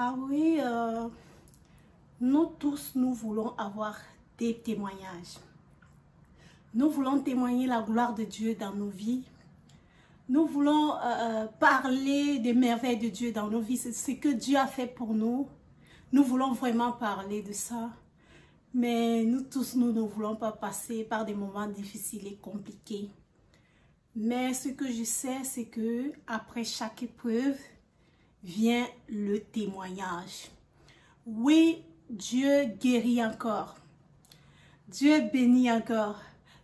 Ah oui, nous tous, nous voulons avoir des témoignages. Nous voulons témoigner la gloire de Dieu dans nos vies. Nous voulons parler des merveilles de Dieu dans nos vies, c'est ce que Dieu a fait pour nous. Nous voulons vraiment parler de ça. Mais nous tous, nous ne voulons pas passer par des moments difficiles et compliqués. Mais ce que je sais, c'est que après chaque épreuve, vient le témoignage. Oui, Dieu guérit encore. Dieu bénit encore.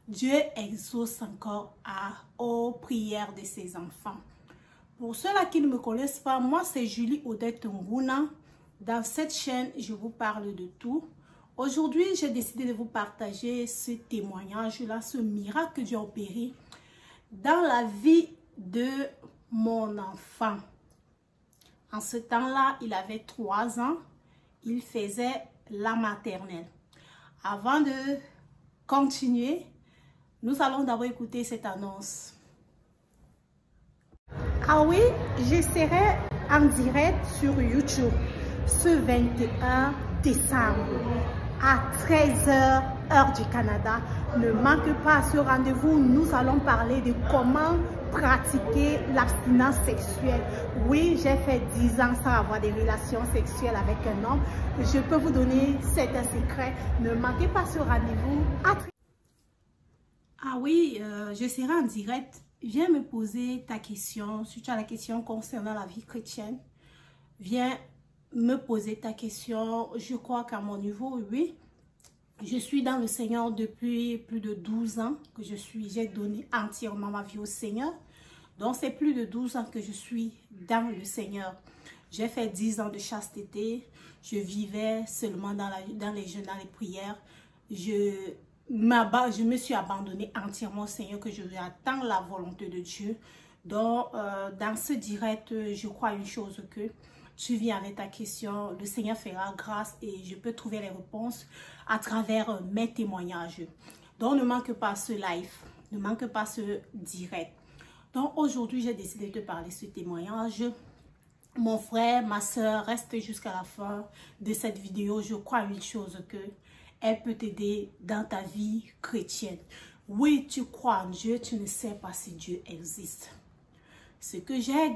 Dieu exauce encore aux prières de ses enfants. Pour ceux-là qui ne me connaissent pas, moi c'est Julie Odette Nguna. Dans cette chaîne, je vous parle de tout. Aujourd'hui, j'ai décidé de vous partager ce témoignage-là, ce miracle que Dieu a opéré dans la vie de mon enfant. En ce temps-là, il avait 3 ans. Il faisait la maternelle. Avant de continuer, nous allons d'abord écouter cette annonce. Ah oui, je serai en direct sur YouTube ce 21 décembre à 13 h heure du Canada. Ne manque pas à ce rendez-vous. Nous allons parler de comment pratiquer l'abstinence sexuelle. Oui, j'ai fait 10 ans sans avoir des relations sexuelles avec un homme. Je peux vous donner certains secrets. Ne manquez pas ce rendez-vous. Ah oui, je serai en direct. Viens me poser ta question. Si tu as la question concernant la vie chrétienne, viens me poser ta question. Je crois qu'à mon niveau, oui. Je suis dans le Seigneur depuis plus de 12 ans que j'ai donné entièrement ma vie au Seigneur. Donc, c'est plus de 12 ans que je suis dans le Seigneur. J'ai fait 10 ans de chasteté. Je vivais seulement dans les jeûnes, dans les prières. Je me suis abandonnée entièrement au Seigneur, que je vais attendre la volonté de Dieu. Donc, dans ce direct, je crois une chose que tu viens avec ta question, le Seigneur fera grâce et je peux trouver les réponses à travers mes témoignages. Donc, ne manque pas ce live, ne manque pas ce direct. Donc, aujourd'hui, j'ai décidé de te parler de ce témoignage. Mon frère, ma soeur, reste jusqu'à la fin de cette vidéo. Je crois une chose que elle peut t'aider dans ta vie chrétienne. Oui, tu crois en Dieu, tu ne sais pas si Dieu existe. Ce que j'ai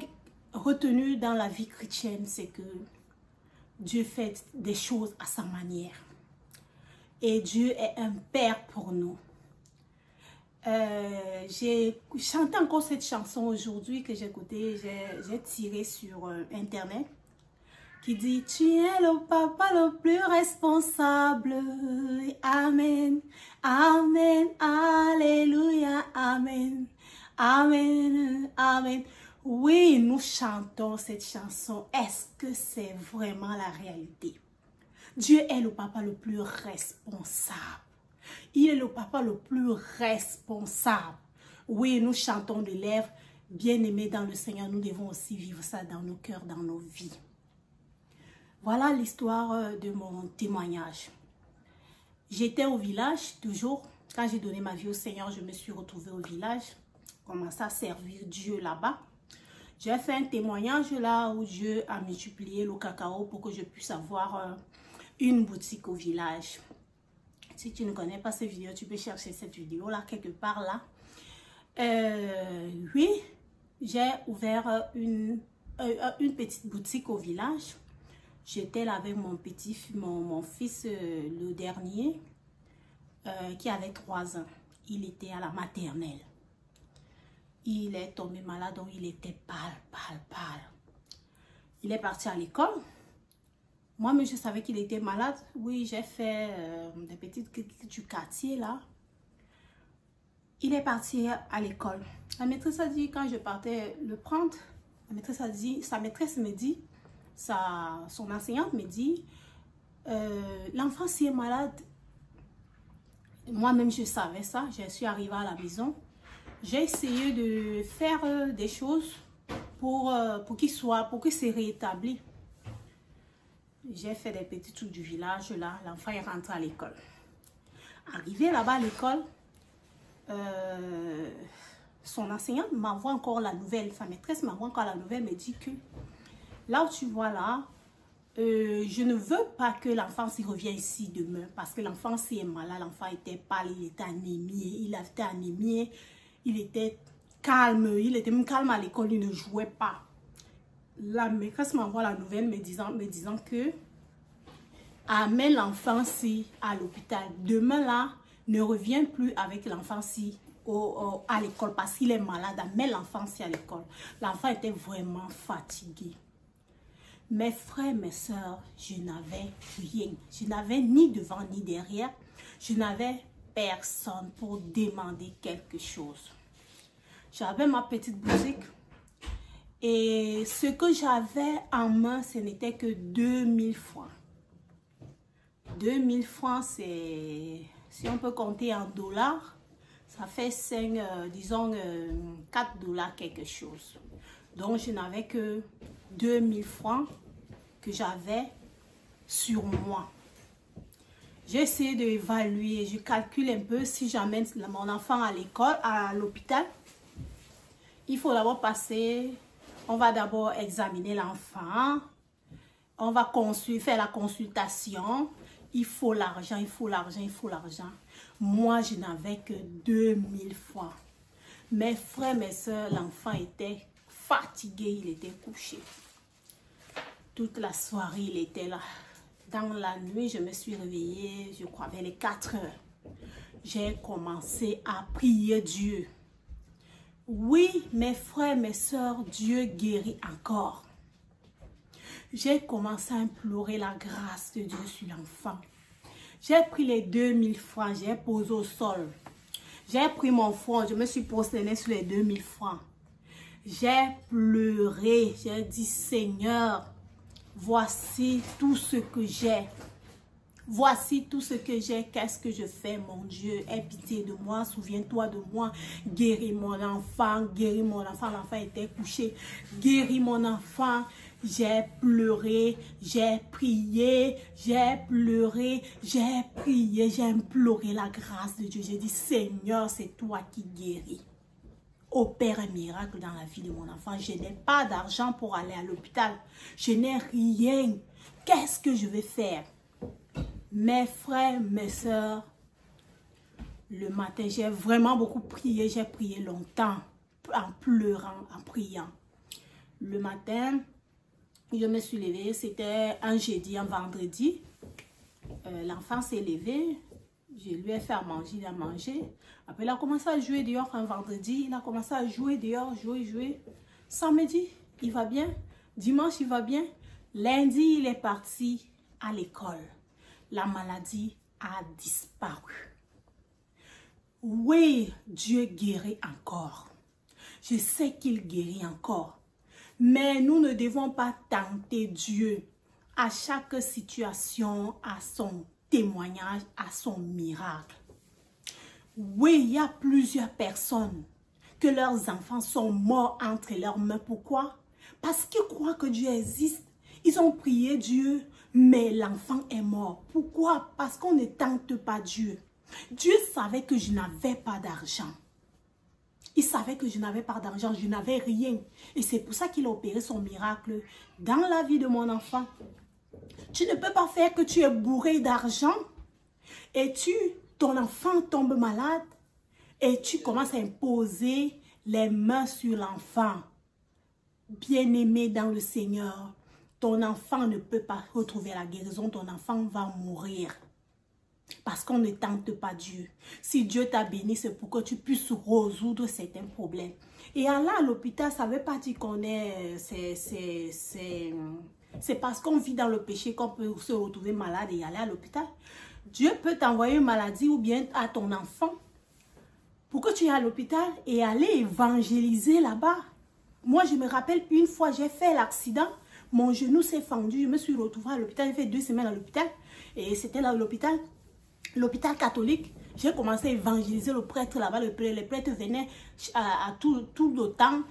retenu dans la vie chrétienne, c'est que Dieu fait des choses à sa manière. Et Dieu est un père pour nous. J'ai chanté encore cette chanson aujourd'hui que j'ai écoutée, j'ai tiré sur internet, qui dit: tu es le papa le plus responsable. Amen, amen, alléluia, amen, amen, amen. Oui, nous chantons cette chanson. Est-ce que c'est vraiment la réalité? Dieu est le papa le plus responsable. Il est le papa le plus responsable. Oui, nous chantons de lèvres. Bien-aimés dans le Seigneur, nous devons aussi vivre ça dans nos cœurs, dans nos vies. Voilà l'histoire de mon témoignage. J'étais au village, toujours. Quand j'ai donné ma vie au Seigneur, je me suis retrouvée au village. Commencé à servir Dieu là-bas. J'ai fait un témoignage là où Dieu a multiplié le cacao pour que je puisse avoir une boutique au village. Si tu ne connais pas cette vidéo, tu peux chercher cette vidéo là, quelque part là. Oui, j'ai ouvert une petite boutique au village. J'étais là avec mon fils, le dernier, qui avait 3 ans. Il était à la maternelle. Il est tombé malade, donc il était pâle. Il est parti à l'école. Moi-même, je savais qu'il était malade. Oui, j'ai fait des petites cliques du quartier, là. Il est parti à l'école. La maîtresse a dit, quand je partais le prendre, sa maîtresse me dit, son enseignante me dit, l'enfant s'il est malade. Moi-même, je savais ça. Je suis arrivée à la maison. J'ai essayé de faire des choses pour qu'il se rétablit. J'ai fait des petits trucs du village là. L'enfant est rentré à l'école. Arrivé là-bas à l'école, son enseignante m'envoie encore la nouvelle. Sa maîtresse m'envoie encore la nouvelle, me dit que là où tu vois là, je ne veux pas que l'enfant s'y revienne ici demain parce que l'enfant s'y est malade, l'enfant était pâle, il était anémié, il était calme, il était même calme à l'école, il ne jouait pas. La maîtresse m'envoie la nouvelle me disant que amène l'enfant si à l'hôpital. Demain là, ne reviens plus avec l'enfant si à l'école parce qu'il est malade. Amène l'enfant si à l'école. L'enfant était vraiment fatigué. Mes frères, mes soeurs, je n'avais rien. Je n'avais ni devant ni derrière. Je n'avais personne pour demander quelque chose. J'avais ma petite boutique. Et ce que j'avais en main, ce n'était que 2000 francs. 2000 francs, c'est, si on peut compter en dollars, ça fait 4 dollars quelque chose. Donc, je n'avais que 2000 francs que j'avais sur moi. J'ai essayé d'évaluer, je calcule un peu si j'amène mon enfant à l'école, à l'hôpital. Il faut d'abord passer, on va d'abord examiner l'enfant, on va faire la consultation. Il faut l'argent, il faut l'argent, il faut l'argent. Moi, je n'avais que 2000 francs. Mes frères, mes soeurs, l'enfant était fatigué, il était couché. Toute la soirée, il était là. Dans la nuit, je me suis réveillée, je crois, vers les 4 heures. J'ai commencé à prier Dieu. Oui, mes frères, mes soeurs, Dieu guérit encore. J'ai commencé à implorer la grâce de Dieu sur l'enfant. J'ai pris les 2000 francs, j'ai posé au sol. J'ai pris mon front, je me suis prosternée sur les 2000 francs. J'ai pleuré, j'ai dit Seigneur, voici tout ce que j'ai. Voici tout ce que j'ai, qu'est-ce que je fais, mon Dieu? Aie pitié de moi, souviens-toi de moi. Guéris mon enfant, l'enfant était couché. Guéris mon enfant. J'ai pleuré, j'ai prié, j'ai pleuré, j'ai prié, j'ai imploré la grâce de Dieu. J'ai dit, Seigneur, c'est toi qui guéris. Opère un miracle dans la vie de mon enfant. Je n'ai pas d'argent pour aller à l'hôpital. Je n'ai rien. Qu'est-ce que je vais faire? Mes frères, mes soeurs, le matin, j'ai vraiment beaucoup prié. J'ai prié longtemps, en pleurant, en priant. Le matin, je me suis levée, c'était un jeudi, un vendredi. L'enfant s'est levé, je lui ai fait à manger, il a mangé. Après, il a commencé à jouer dehors un vendredi. Il a commencé à jouer dehors, jouer. Samedi, il va bien. Dimanche, il va bien. Lundi, il est parti à l'école. La maladie a disparu. Oui, Dieu guérit encore. Je sais qu'il guérit encore. Mais nous ne devons pas tenter Dieu. À chaque situation, à son témoignage, à son miracle. Oui, il y a plusieurs personnes que leurs enfants sont morts entre leurs mains. Pourquoi? Parce qu'ils croient que Dieu existe. Ils ont prié Dieu, mais l'enfant est mort. Pourquoi? Parce qu'on ne tente pas Dieu. Dieu savait que je n'avais pas d'argent. Il savait que je n'avais pas d'argent, je n'avais rien. Et c'est pour ça qu'il a opéré son miracle dans la vie de mon enfant. Tu ne peux pas faire que tu es bourré d'argent et ton enfant tombe malade et tu commences à imposer les mains sur l'enfant. Bien-aimé dans le Seigneur, ton enfant ne peut pas retrouver la guérison, ton enfant va mourir. Parce qu'on ne tente pas Dieu. Si Dieu t'a béni, c'est pour que tu puisses résoudre certains problèmes. Et aller à l'hôpital, ça ne veut pas dire qu'on est... C'est parce qu'on vit dans le péché qu'on peut se retrouver malade et aller à l'hôpital. Dieu peut t'envoyer une maladie ou bien à ton enfant pour que tu ailles à l'hôpital et aller évangéliser là-bas. Moi, je me rappelle une fois, j'ai fait l'accident. Mon genou s'est fendu. Je me suis retrouvée à l'hôpital. J'ai fait 2 semaines à l'hôpital. Et c'était là l'hôpital catholique. J'ai commencé à évangéliser le prêtre là-bas. Les prêtres venaient à tout le temps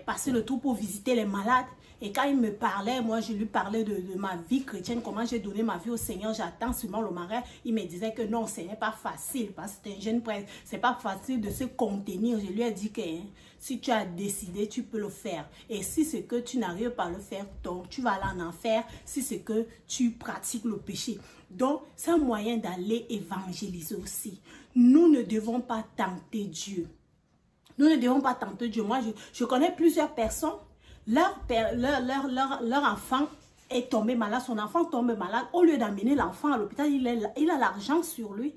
passer le tour pour visiter les malades. Et quand il me parlait, moi, je lui parlais de ma vie chrétienne, comment j'ai donné ma vie au Seigneur, j'attends seulement le mariage. Il me disait que non, ce n'est pas facile, parce que c'est un jeune prêtre, c'est pas facile de se contenir. Je lui ai dit que hein, si tu as décidé, tu peux le faire. Et si c'est que tu n'arrives pas à le faire, donc tu vas aller en enfer, si c'est que tu pratiques le péché. Donc, c'est un moyen d'aller évangéliser aussi. Nous ne devons pas tenter Dieu. Nous ne devons pas tenter Dieu. Moi, je connais plusieurs personnes, leur enfant est tombé malade, son enfant tombe malade. Au lieu d'amener l'enfant à l'hôpital, il a l'argent sur lui,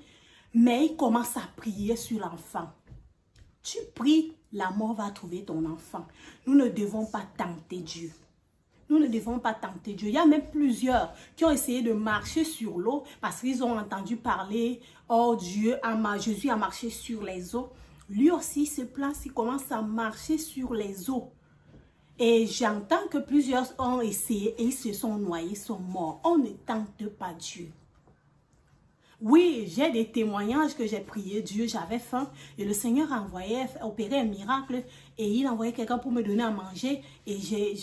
mais il commence à prier sur l'enfant. Tu pries, la mort va trouver ton enfant. Nous ne devons pas tenter Dieu. Nous ne devons pas tenter Dieu. Il y a même plusieurs qui ont essayé de marcher sur l'eau parce qu'ils ont entendu parler, oh Dieu, Jésus a marché sur les eaux. Lui aussi se place, il commence à marcher sur les eaux. Et j'entends que plusieurs ont essayé et ils se sont noyés, sont morts. On ne tente pas Dieu. Oui, j'ai des témoignages que j'ai prié Dieu, j'avais faim et le Seigneur a opéré un miracle et il a envoyé quelqu'un pour me donner à manger et je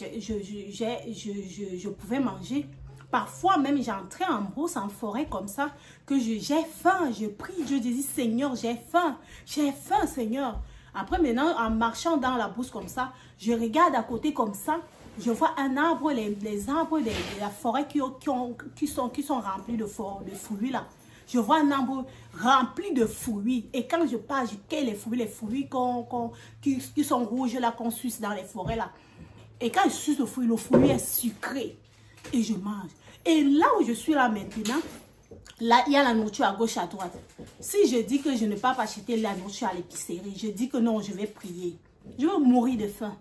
pouvais manger. Parfois même j'entrais en brousse, en forêt comme ça, que j'ai faim, je prie Dieu, je dis Seigneur, j'ai faim Seigneur. Après maintenant, en marchant dans la brousse comme ça, je regarde à côté comme ça, je vois un arbre, les arbres de la forêt qui sont remplis de fruits là. Je vois un arbre rempli de fruits. Et quand je pars, je cueille les fruits qui sont rouges là, qu'on suce dans les forêts là. Et quand je suce le fruit est sucré. Et je mange. Et là où je suis là maintenant, là, il y a la nourriture à gauche, à droite. Si je dis que je ne peux pas acheter la nourriture à l'épicerie, je dis que non, je vais prier. Je vais mourir de faim.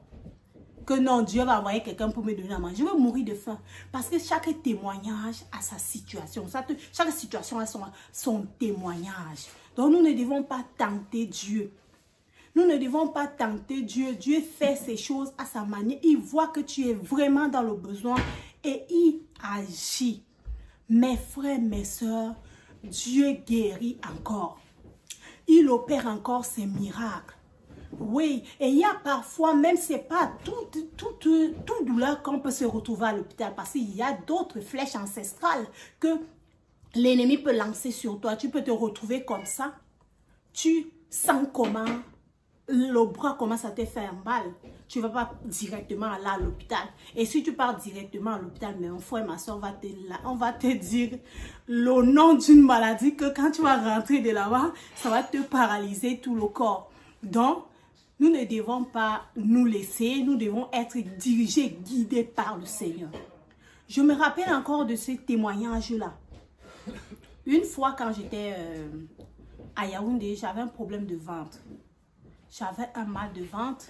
Que non, Dieu va envoyer quelqu'un pour me donner à manger. Je vais mourir de faim. Parce que chaque témoignage a sa situation. Chaque situation a son témoignage. Donc nous ne devons pas tenter Dieu. Nous ne devons pas tenter Dieu. Dieu fait ces choses à sa manière. Il voit que tu es vraiment dans le besoin et il agit. Mes frères, mes sœurs, Dieu guérit encore. Il opère encore ses miracles. Oui, et il y a parfois, même si ce n'est pas toute douleur qu'on peut se retrouver à l'hôpital, parce qu'il y a d'autres flèches ancestrales que l'ennemi peut lancer sur toi. Tu peux te retrouver comme ça. Tu sens comment le bras commence à te faire mal. Tu ne vas pas directement aller à l'hôpital. Et si tu pars directement à l'hôpital, mais mon frère et ma soeur, on va te dire le nom d'une maladie que quand tu vas rentrer de là-bas, ça va te paralyser tout le corps. Donc, nous ne devons pas nous laisser, nous devons être dirigés, guidés par le Seigneur. Je me rappelle encore de ce témoignage-là. Une fois quand j'étais à Yaoundé, j'avais un problème de ventre. J'avais un mal de ventre.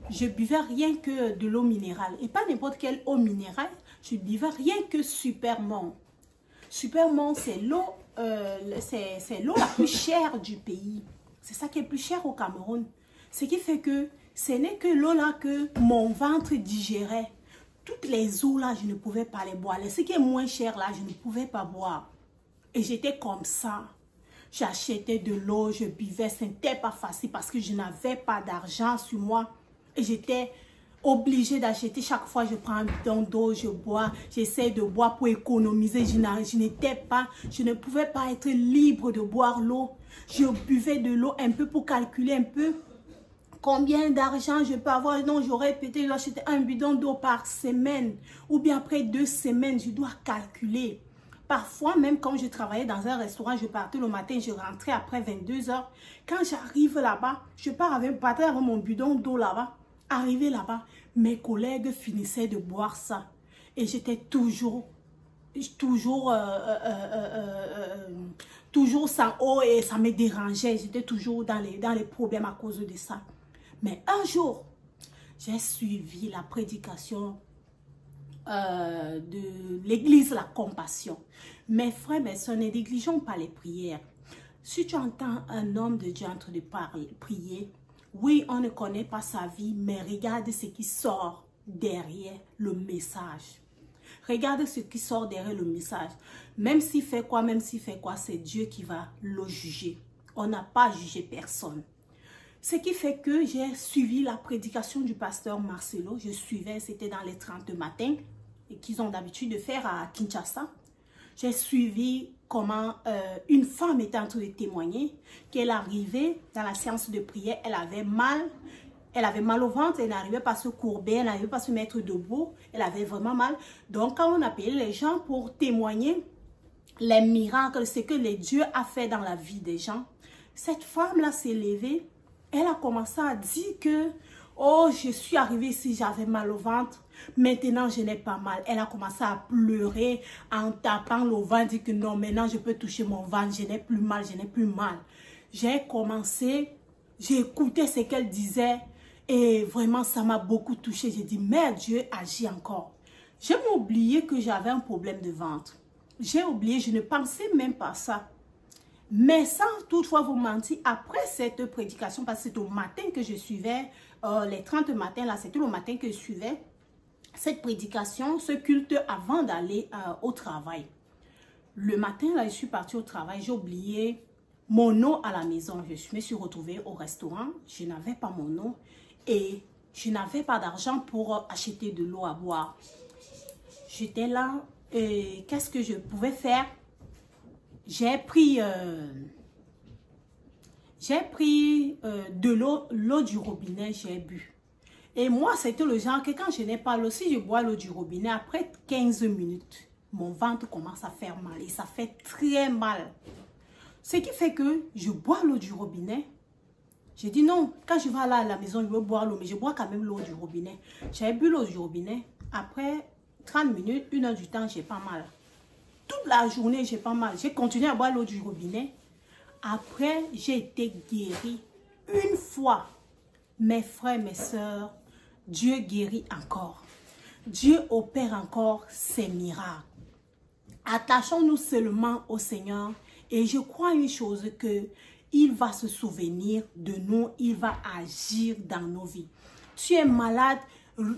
Je buvais rien que de l'eau minérale. Et pas n'importe quelle eau minérale. Je buvais rien que Supermont. Supermont, c'est l'eau la plus chère du pays. C'est ça qui est plus cher au Cameroun. Ce qui fait que ce n'est que l'eau là que mon ventre digérait. Toutes les eaux là, je ne pouvais pas les boire. Ce qui est moins cher là, je ne pouvais pas boire. Et j'étais comme ça. J'achetais de l'eau, je buvais. Ce n'était pas facile parce que je n'avais pas d'argent sur moi. Et j'étais obligée d'acheter. Chaque fois, je prends un bidon d'eau, je bois. J'essaie de boire pour économiser. Je ne pouvais pas être libre de boire l'eau. Je buvais de l'eau un peu pour calculer un peu combien d'argent je peux avoir. Non, j'aurais peut-être acheté un bidon d'eau par semaine. Ou bien après 2 semaines, je dois calculer. Parfois, même quand je travaillais dans un restaurant, je partais le matin, je rentrais après 22 h. Quand j'arrive là-bas, je partais avec mon bidon d'eau là-bas. Arrivé là-bas, mes collègues finissaient de boire ça. Et j'étais toujours sans eau et ça me dérangeait. J'étais toujours dans les problèmes à cause de ça. Mais un jour, j'ai suivi la prédication de l'église La Compassion. Mes frères, mes soeurs, ne négligeons pas les prières. Si tu entends un homme de Dieu en train de prier, oui, on ne connaît pas sa vie, mais regarde ce qui sort derrière le message. Regarde ce qui sort derrière le message. Même s'il fait quoi, c'est Dieu qui va le juger. On n'a pas jugé personne. Ce qui fait que j'ai suivi la prédication du pasteur Marcelo. Je suivais, c'était dans les 30 matin, et qu'ils ont d'habitude de faire à Kinshasa. J'ai suivi comment une femme était en train de témoigner qu'elle arrivait dans la séance de prière, elle avait mal au ventre, elle n'arrivait pas à se courber, elle n'arrivait pas à se mettre debout, elle avait vraiment mal. Donc quand on appelait les gens pour témoigner les miracles, ce que les dieux a fait dans la vie des gens, cette femme-là s'est levée, elle a commencé à dire que oh, je suis arrivée ici, j'avais mal au ventre. Maintenant, je n'ai pas mal. Elle a commencé à pleurer en tapant le ventre. Dit que non, maintenant, je peux toucher mon ventre. Je n'ai plus mal, je n'ai plus mal. J'ai commencé, j'ai écouté ce qu'elle disait. Et vraiment, ça m'a beaucoup touché. J'ai dit, merde, Dieu agit encore. J'ai oublié que j'avais un problème de ventre. J'ai oublié, je ne pensais même pas ça. Mais sans toutefois vous mentir, après cette prédication, parce que c'est au matin que je suivais, les 30 matins, là, c'était le matin que je suivais cette prédication, ce culte avant d'aller au travail. Le matin, là, je suis partie au travail, j'ai oublié mon eau à la maison. Je me suis retrouvée au restaurant, je n'avais pas mon eau et je n'avais pas d'argent pour acheter de l'eau à boire. J'étais là et qu'est-ce que je pouvais faire? J'ai pris de l'eau du robinet, j'ai bu. Et moi, c'était le genre que quand je n'ai pas l'eau, si je bois l'eau du robinet, après 15 minutes, mon ventre commence à faire mal. Et ça fait très mal. Ce qui fait que je bois l'eau du robinet. J'ai dit non, quand je vais aller à la maison, je veux boire l'eau, mais je bois quand même l'eau du robinet. J'avais bu l'eau du robinet. Après 30 minutes, 1 heure du temps, j'ai pas mal. Toute la journée, j'ai pas mal. J'ai continué à boire l'eau du robinet. Après, j'ai été guérie. Une fois, mes frères, mes sœurs, Dieu guérit encore. Dieu opère encore ses miracles. Attachons-nous seulement au Seigneur. Et je crois une chose que il va se souvenir de nous. Il va agir dans nos vies. Tu es malade,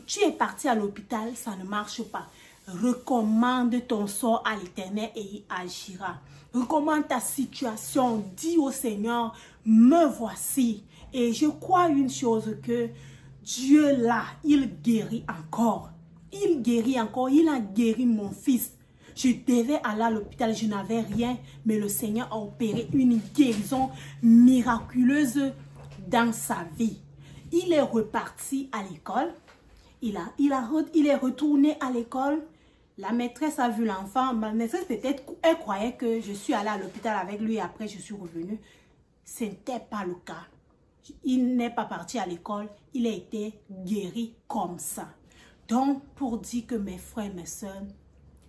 tu es parti à l'hôpital, ça ne marche pas. Recommande ton sort à l'Éternel et il agira. Recommande ta situation. Dis au Seigneur, me voici. Et je crois une chose que Dieu là, il guérit encore. Il guérit encore. Il a guéri mon fils. Je devais aller à l'hôpital, je n'avais rien. Mais le Seigneur a opéré une guérison miraculeuse dans sa vie. Il est reparti à l'école. Il est retourné à l'école. La maîtresse a vu l'enfant. Ma maîtresse, peut-être, elle croyait que je suis allée à l'hôpital avec lui et après je suis revenue. Ce n'était pas le cas. Il n'est pas parti à l'école. Il a été guéri comme ça. Donc, pour dire que mes frères et mes sœurs,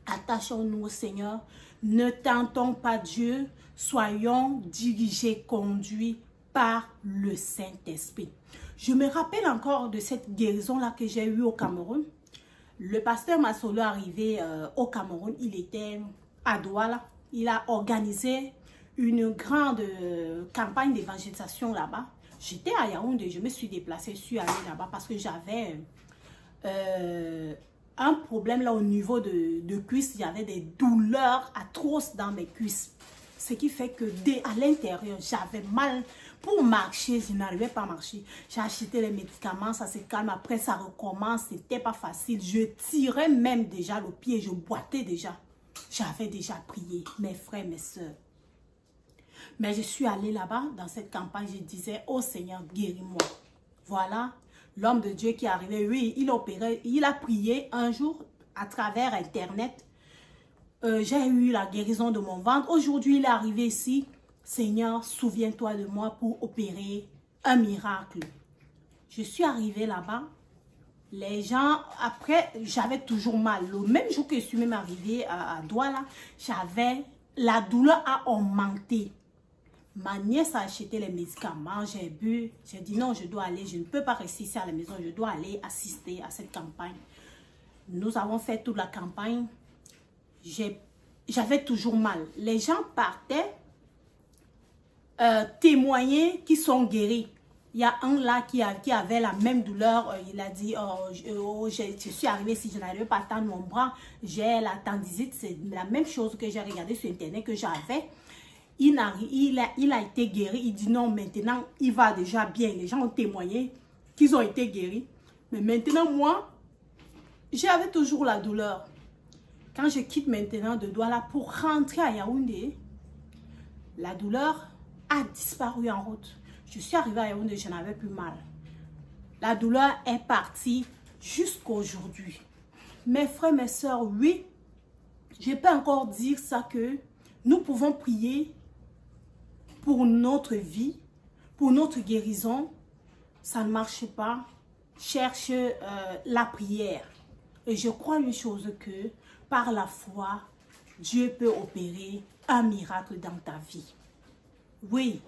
attachons-nous au Seigneur. Ne tentons pas Dieu. Soyons dirigés, conduits par le Saint-Esprit. Je me rappelle encore de cette guérison-là que j'ai eue au Cameroun. Le pasteur Marcelo est arrivé au Cameroun. Il était à Douala. Il a organisé une grande campagne d'évangélisation là-bas. J'étais à Yaoundé. Je me suis déplacée. Je suis allée là-bas parce que j'avais un problème là au niveau de cuisses. Il y avait des douleurs atroces dans mes cuisses. Ce qui fait que à l'intérieur, j'avais mal. Pour marcher, je n'arrivais pas à marcher. J'ai acheté les médicaments, ça se calme. Après, ça recommence. C'était pas facile. Je tirais même déjà le pied. Je boitais déjà. J'avais déjà prié, mes frères, mes soeurs. Mais je suis allée là-bas, dans cette campagne. Je disais, oh Seigneur, guéris-moi. Voilà, l'homme de Dieu qui est arrivé. Oui, il a prié un jour à travers Internet. J'ai eu la guérison de mon ventre. Aujourd'hui, il est arrivé ici. Seigneur, souviens-toi de moi pour opérer un miracle. Je suis arrivée là-bas. Les gens, après, j'avais toujours mal. Le même jour que je suis même arrivée à Douala, la douleur a augmenté. Ma nièce a acheté les médicaments, j'ai bu. J'ai dit non, je dois aller, je ne peux pas rester ici à la maison. Je dois aller assister à cette campagne. Nous avons fait toute la campagne. J'avais toujours mal. Les gens partaient témoigner qu'ils sont guéris. Il y a un là qui avait la même douleur. Il a dit, je suis arrivé ici, je n'arrivais pas à tendre mon bras. J'ai la tendinite, c'est la même chose que j'ai regardé sur Internet que j'avais. il a été guéri. Il dit non, maintenant, il va déjà bien. Les gens ont témoigné qu'ils ont été guéris. Mais maintenant, moi, j'avais toujours la douleur. Quand je quitte maintenant de Douala pour rentrer à Yaoundé, la douleur a disparu en route. Je suis arrivée à Yaoundé, je n'avais plus mal. La douleur est partie jusqu'à aujourd'hui. Mes frères, mes soeurs, oui, je peux encore dire ça que nous pouvons prier pour notre vie, pour notre guérison. Ça ne marche pas. Cherche la prière. Et je crois une chose que par la foi, Dieu peut opérer un miracle dans ta vie. Oui,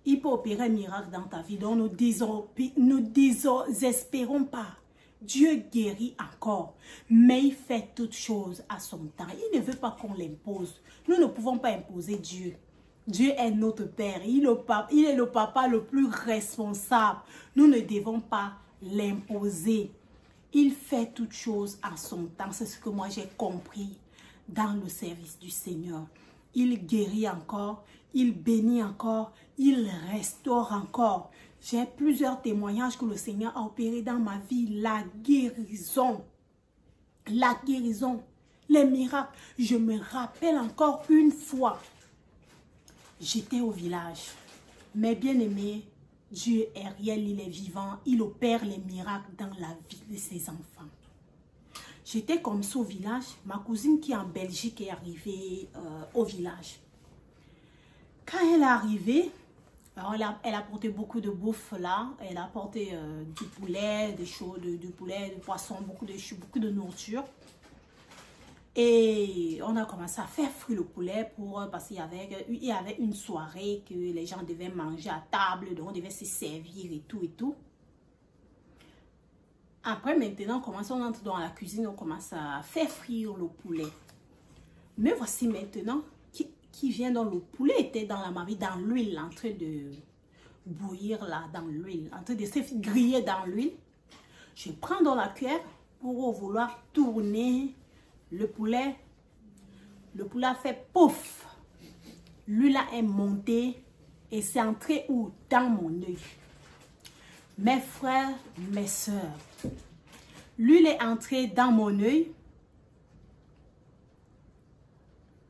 il peut opérer un miracle dans ta vie. Donc ne désespérons pas. Dieu guérit encore, mais il fait toutes choses à son temps. Il ne veut pas qu'on l'impose. Nous ne pouvons pas imposer Dieu. Dieu est notre Père. Il est le papa le plus responsable. Nous ne devons pas l'imposer. Il fait toutes choses à son temps. C'est ce que moi j'ai compris dans le service du Seigneur. Il guérit encore, il bénit encore, il restaure encore. J'ai plusieurs témoignages que le Seigneur a opéré dans ma vie. La guérison, les miracles. Je me rappelle encore une fois, j'étais au village. Mais bien aimé, Dieu est réel, il est vivant. Il opère les miracles dans la vie de ses enfants. J'étais comme ça au village. Ma cousine qui est en Belgique est arrivée au village. Quand elle est arrivée, elle a porté beaucoup de bouffe là. Elle a porté du poulet, des choses, du poulet, du poisson, beaucoup de nourriture. Et on a commencé à faire frire le poulet parce qu'il y avait une soirée que les gens devaient manger à table, donc on devait se servir et tout et tout. Après maintenant, on entre dans la cuisine, on commence à faire frire le poulet. Mais voici maintenant qui vient dans le poulet, était dans la marmite, dans l'huile, en train de bouillir là, dans l'huile, en train de se griller dans l'huile. Je prends dans la cuillère pour vouloir tourner le poulet. Le poulet a fait pouf. L'huile est montée et c'est entré où? Dans mon œil. Mes frères, mes soeurs, l'huile est entrée dans mon œil.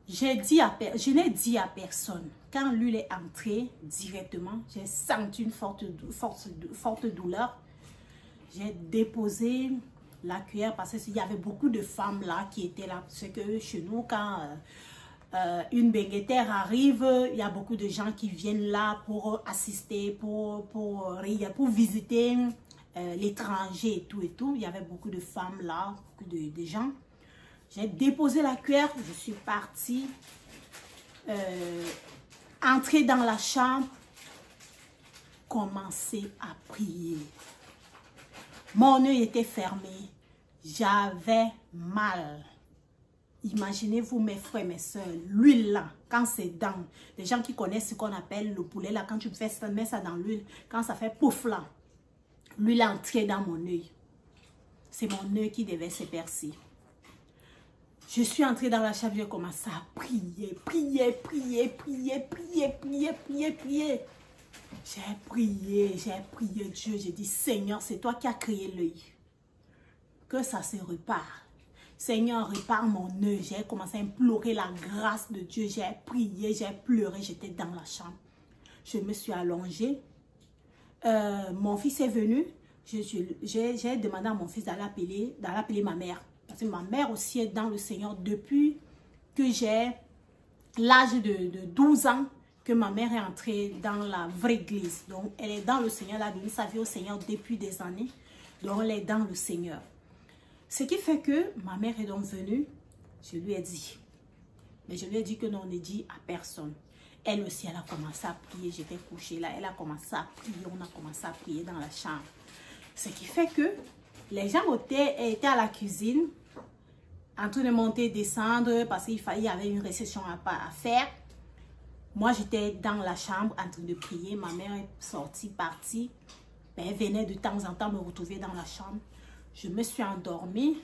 Je n'ai dit à personne. Quand l'huile est entrée directement, j'ai senti une forte douleur. J'ai déposé la cuillère parce qu'il y avait beaucoup de femmes là qui étaient là. Parce que chez nous, quand une benguetère arrive, il y a beaucoup de gens qui viennent là pour assister, pour visiter l'étranger et tout et tout. Il y avait beaucoup de femmes là, beaucoup de gens. J'ai déposé la cuillère, je suis partie, entrer dans la chambre, commencer à prier. Mon œil était fermé, j'avais mal. Imaginez-vous mes frères, mes soeurs, l'huile là, quand c'est dans, les gens qui connaissent ce qu'on appelle le poulet là, quand tu mets ça dans l'huile, quand ça fait pouf là, l'huile est entrée dans mon œil. C'est mon œil qui devait se percer. Je suis entrée dans la chambre, j'ai commencé à prier. J'ai prié Dieu. J'ai dit, Seigneur, c'est toi qui as créé l'œil. Que ça se repart. Seigneur, répare mon œil. J'ai commencé à implorer la grâce de Dieu. J'ai prié, j'ai pleuré. J'étais dans la chambre. Je me suis allongée. Mon fils est venu. J'ai demandé à mon fils d'aller appeler ma mère. Parce que ma mère aussi est dans le Seigneur depuis que j'ai l'âge de 12 ans que ma mère est entrée dans la vraie église. Donc, elle est dans le Seigneur. Elle a donné sa vie au Seigneur depuis des années. Donc, elle est dans le Seigneur. Ce qui fait que ma mère est donc venue. Je lui ai dit. Mais je lui ai dit que non, on ne dit à personne. Elle aussi, elle a commencé à prier. J'étais couchée là. Elle a commencé à prier. On a commencé à prier dans la chambre. Ce qui fait que les gens étaient à la cuisine, en train de monter et descendre, parce qu'il y avait une réception à faire. Moi, j'étais dans la chambre en train de prier. Ma mère est sortie, partie. Elle venait de temps en temps me retrouver dans la chambre. Je me suis endormie.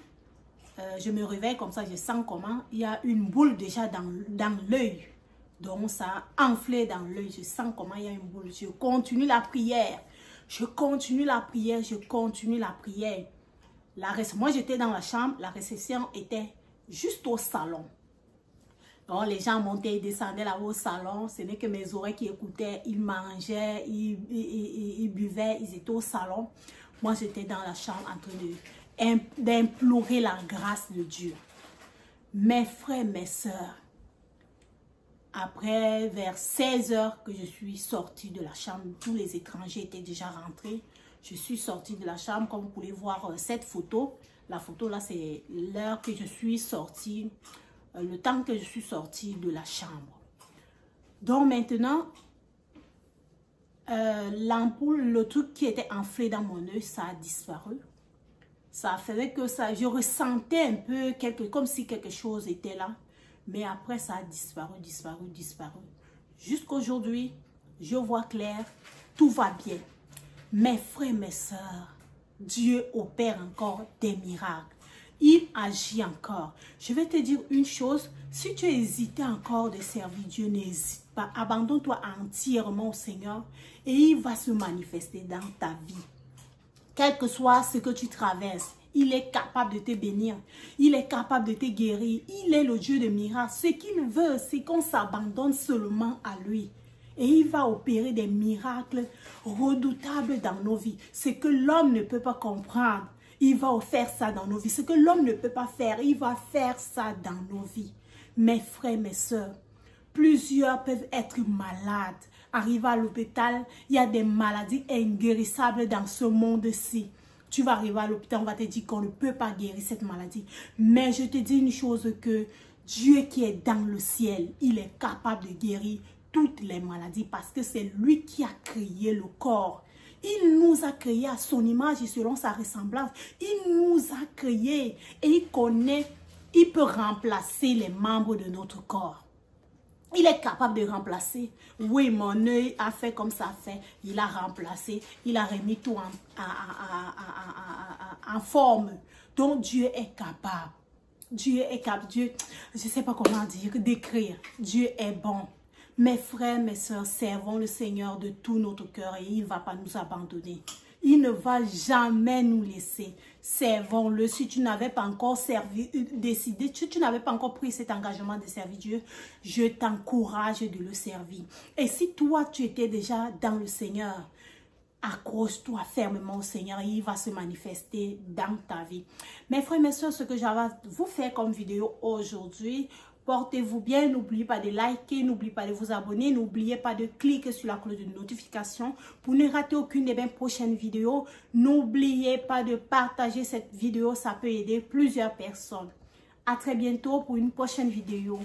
Je me réveille comme ça, je sens comment il y a une boule déjà dans l'œil. Donc, ça a enflé dans l'œil. Je sens comment il y a une boule. Je continue la prière. Je continue la prière. Je continue la prière. Moi, j'étais dans la chambre. La réception était juste au salon. Donc, les gens montaient et descendaient là-haut au salon. Ce n'est que mes oreilles qui écoutaient. Ils mangeaient, ils buvaient. Ils étaient au salon. Moi, j'étais dans la chambre en train d'implorer la grâce de Dieu. Mes frères, mes sœurs, après, vers 16 h que je suis sortie de la chambre, tous les étrangers étaient déjà rentrés. Je suis sortie de la chambre, comme vous pouvez voir cette photo. La photo là, c'est l'heure que je suis sortie, le temps que je suis sortie de la chambre. Donc maintenant, l'ampoule, le truc qui était enflé dans mon œil, ça a disparu. Ça faisait que ça, je ressentais un peu comme si quelque chose était là. Mais après, ça a disparu, disparu, disparu. Jusqu'aujourd'hui, je vois clair, tout va bien. Mes frères, mes sœurs, Dieu opère encore des miracles. Il agit encore. Je vais te dire une chose, si tu hésitais encore de servir Dieu, n'hésite pas. Abandonne-toi entièrement au Seigneur et il va se manifester dans ta vie. Quel que soit ce que tu traverses, il est capable de te bénir. Il est capable de te guérir. Il est le Dieu de miracles. Ce qu'il veut, c'est qu'on s'abandonne seulement à lui. Et il va opérer des miracles redoutables dans nos vies. Ce que l'homme ne peut pas comprendre, il va faire ça dans nos vies. Ce que l'homme ne peut pas faire, il va faire ça dans nos vies. Mes frères, mes sœurs, plusieurs peuvent être malades. Arriver à l'hôpital, il y a des maladies inguérissables dans ce monde-ci. Tu vas arriver à l'hôpital, on va te dire qu'on ne peut pas guérir cette maladie. Mais je te dis une chose que Dieu qui est dans le ciel, il est capable de guérir toutes les maladies parce que c'est lui qui a créé le corps. Il nous a créés à son image et selon sa ressemblance. Il nous a créés et il connaît, il peut remplacer les membres de notre corps. Il est capable de remplacer. Oui, mon œil a fait comme ça fait. Il a remplacé. Il a remis tout en forme. Donc, Dieu est capable. Dieu est capable. Dieu, je ne sais pas comment dire, décrire. Dieu est bon. Mes frères, mes sœurs, servons le Seigneur de tout notre cœur et il ne va pas nous abandonner. Il ne va jamais nous laisser. Servons-le. Si tu n'avais pas encore décidé, si tu n'avais pas encore pris cet engagement de servir Dieu, je t'encourage de le servir. Et si toi, tu étais déjà dans le Seigneur, accroche-toi fermement au Seigneur et il va se manifester dans ta vie. Mes frères, mes soeurs, ce que j'avais à vous faire comme vidéo aujourd'hui, portez-vous bien, n'oubliez pas de liker, n'oubliez pas de vous abonner, n'oubliez pas de cliquer sur la cloche de notification pour ne rater aucune de mes prochaines vidéos. N'oubliez pas de partager cette vidéo, ça peut aider plusieurs personnes. À très bientôt pour une prochaine vidéo.